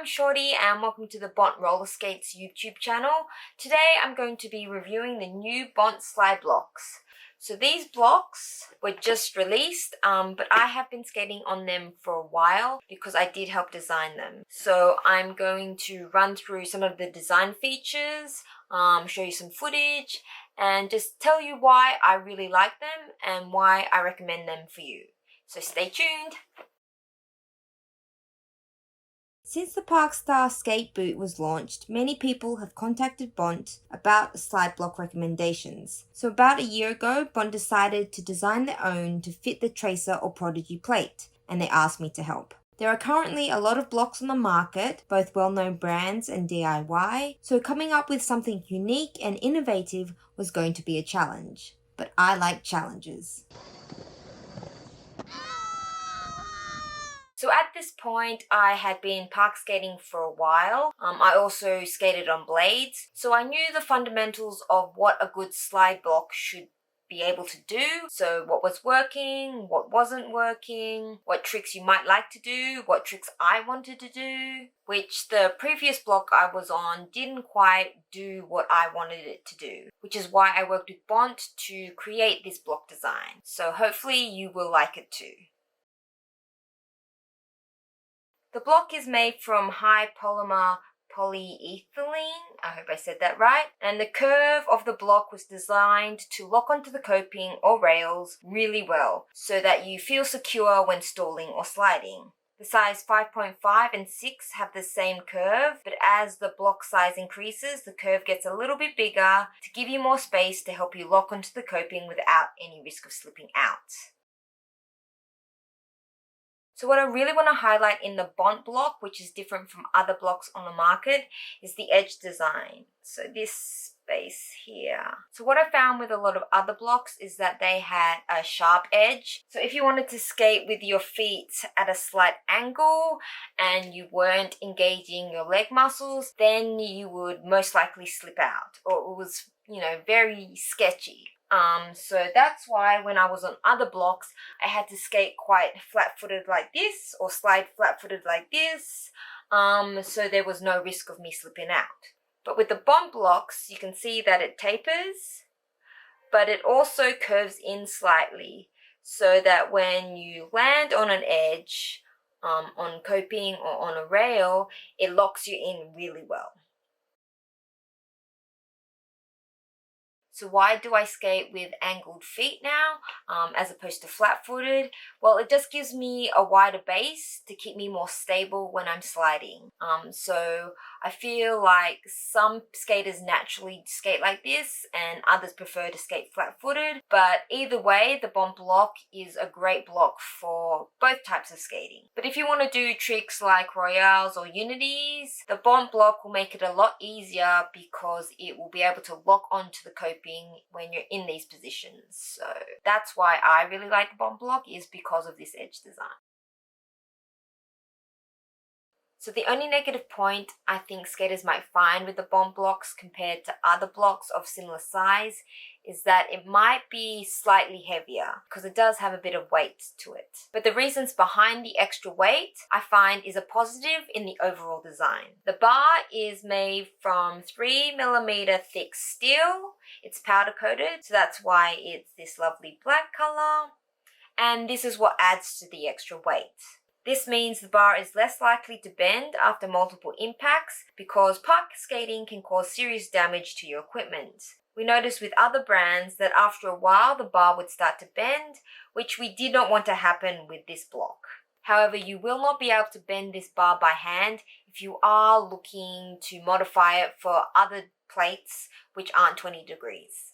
I'm Shorty and welcome to the Bont Roller Skates YouTube channel. Today I'm going to be reviewing the new Bont Slide Blocks. So these blocks were just released, but I have been skating on them for a while because I did help design them. So I'm going to run through some of the design features, show you some footage, and just tell you why I really like them and why I recommend them for you. So stay tuned! Since the Parkstar skate boot was launched, many people have contacted Bont about slide block recommendations. So about a year ago, Bont decided to design their own to fit the Tracer or Prodigy plate, and they asked me to help. There are currently a lot of blocks on the market, both well-known brands and DIY, so coming up with something unique and innovative was going to be a challenge. But I like challenges. So at this point, I had been park skating for a while. I also skated on blades, so I knew the fundamentals of what a good slide block should be able to do. So what was working, what wasn't working, what tricks you might like to do, what tricks I wanted to do, which the previous block I was on didn't quite do what I wanted it to do, which is why I worked with Bont to create this block design. So hopefully you will like it too. The block is made from high polymer polyethylene, I hope I said that right, and the curve of the block was designed to lock onto the coping or rails really well so that you feel secure when stalling or sliding. The size 5.5 and 6 have the same curve, but as the block size increases, the curve gets a little bit bigger to give you more space to help you lock onto the coping without any risk of slipping out. So what I really want to highlight in the Bont block, which is different from other blocks on the market, is the edge design. So this space here. So what I found with a lot of other blocks is that they had a sharp edge. So if you wanted to skate with your feet at a slight angle and you weren't engaging your leg muscles, then you would most likely slip out, or it was, very sketchy. So that's why when I was on other blocks, I had to skate quite flat-footed like this or slide flat-footed like this, so there was no risk of me slipping out. But with the Bont blocks, you can see that it tapers, but it also curves in slightly so that when you land on an edge, on coping or on a rail, it locks you in really well. So why do I skate with angled feet now as opposed to flat-footed? Well, it just gives me a wider base to keep me more stable when I'm sliding. So I feel like some skaters naturally skate like this and others prefer to skate flat-footed. But either way, the Bont block is a great block for both types of skating. But if you want to do tricks like royales or unities, the Bont block will make it a lot easier because it will be able to lock onto the coping when you're in these positions. So that's why I really like the Bont block, is because of this edge design. So the only negative point I think skaters might find with the Bont blocks compared to other blocks of similar size is that it might be slightly heavier because it does have a bit of weight to it. But the reasons behind the extra weight I find is a positive in the overall design. The bar is made from 3mm thick steel. It's powder coated, so that's why it's this lovely black color. And this is what adds to the extra weight. This means the bar is less likely to bend after multiple impacts because park skating can cause serious damage to your equipment. We noticed with other brands that after a while the bar would start to bend, which we did not want to happen with this block. However, you will not be able to bend this bar by hand if you are looking to modify it for other plates which aren't 20 degrees.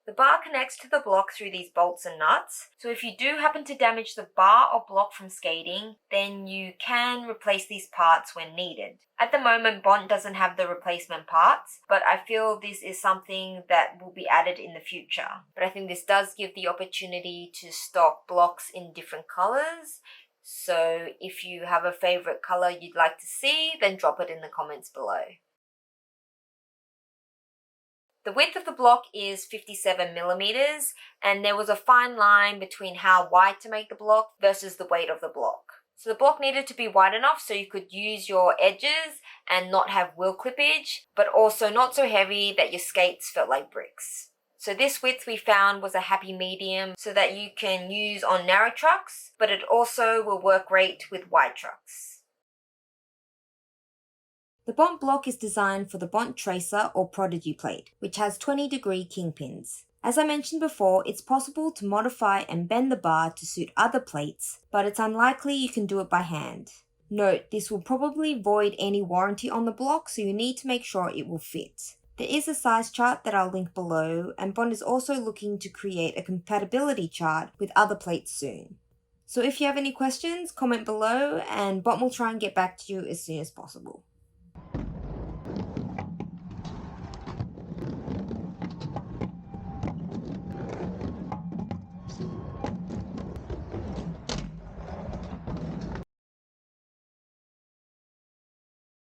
The bar connects to the block through these bolts and nuts, so if you do happen to damage the bar or block from skating, then you can replace these parts when needed. At the moment, Bont doesn't have the replacement parts, but I feel this is something that will be added in the future. But I think this does give the opportunity to stock blocks in different colors, so if you have a favorite color you'd like to see, then drop it in the comments below. The width of the block is 57mm, and there was a fine line between how wide to make the block versus the weight of the block. So the block needed to be wide enough so you could use your edges and not have wheel clippage, but also not so heavy that your skates felt like bricks. So this width we found was a happy medium so that you can use on narrow trucks, but it also will work great with wide trucks. The Bont block is designed for the Bont Tracer or Prodigy plate, which has 20-degree kingpins. As I mentioned before, it's possible to modify and bend the bar to suit other plates, but it's unlikely you can do it by hand. Note, this will probably void any warranty on the block, so you need to make sure it will fit. There is a size chart that I'll link below, and Bont is also looking to create a compatibility chart with other plates soon. So if you have any questions, comment below and Bont will try and get back to you as soon as possible.